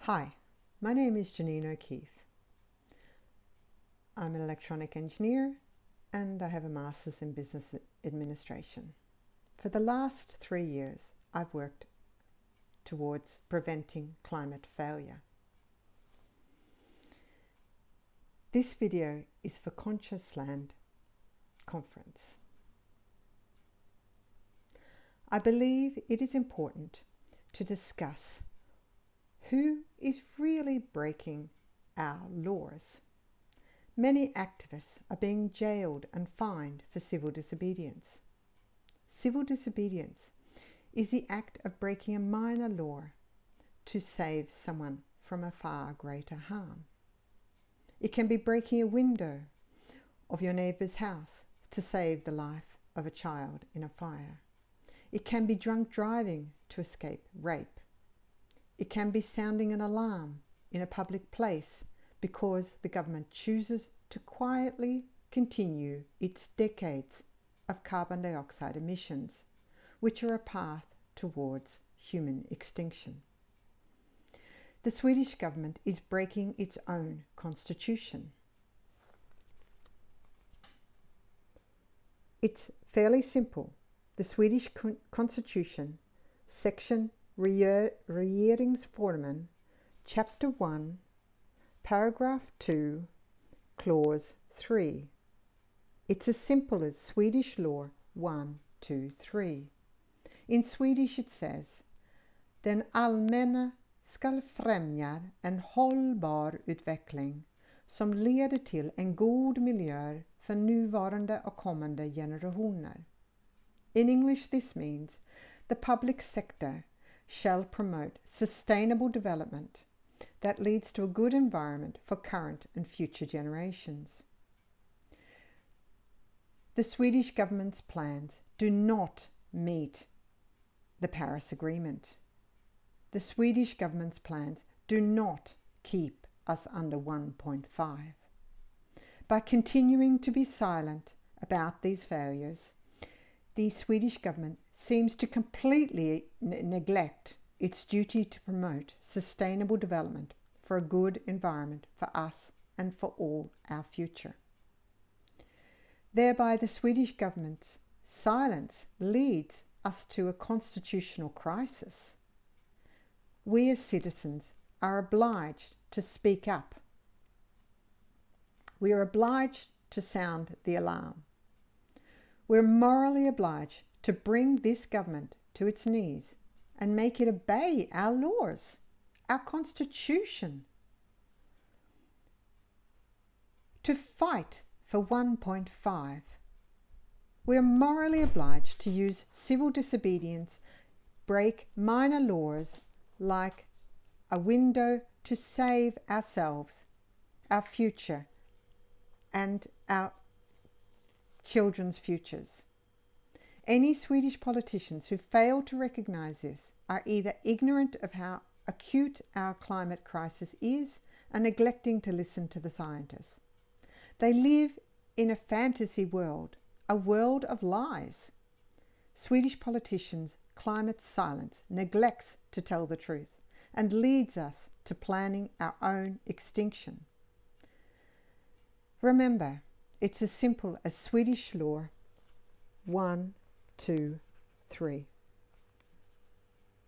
Hi, my name is Janine O'Keeffe. I'm an electronic engineer and I have a master's in business administration. For the last 3 years, I've worked towards preventing climate failure. This video is for CounscienceLAND conference. I believe it is important to discuss who is really breaking our laws. Many activists are being jailed and fined for civil disobedience. Civil disobedience is the act of breaking a minor law to save someone from a far greater harm. It can be breaking a window of your neighbour's house to save the life of a child in a fire. It can be drunk driving to escape rape. It can be sounding an alarm in a public place because the government chooses to quietly continue its decades of carbon dioxide emissions, which are a path towards human extinction. The Swedish government is breaking its own constitution. It's fairly simple. The Swedish Constitution, section Regeringsformen, chapter 1, paragraph 2, clause 3. It's as simple as Swedish law 1, 2, 3. In Swedish it says, Den allmänna skall främja en hållbar utveckling som leder till en god miljö för nuvarande och kommande generationer. In English this means the public sector shall promote sustainable development that leads to a good environment for current and future generations. The Swedish government's plans do not meet the Paris Agreement. The Swedish government's plans do not keep us under 1.5. By continuing to be silent about these failures, the Swedish government seems to completely neglect its duty to promote sustainable development for a good environment for us and for all our future. Thereby, the Swedish government's silence leads us to a constitutional crisis. We as citizens are obliged to speak up. We are obliged to sound the alarm. We're morally obliged to bring this government to its knees and make it obey our laws, our constitution, to fight for 1.5. We're morally obliged to use civil disobedience, break minor laws like a window to save ourselves, our future, and our children's futures. Any Swedish politicians who fail to recognise this are either ignorant of how acute our climate crisis is and neglecting to listen to the scientists. They live in a fantasy world, a world of lies. Swedish politicians' climate silence neglects to tell the truth and leads us to planning our own extinction. Remember, it's as simple as Swedish law 1, 2, 3.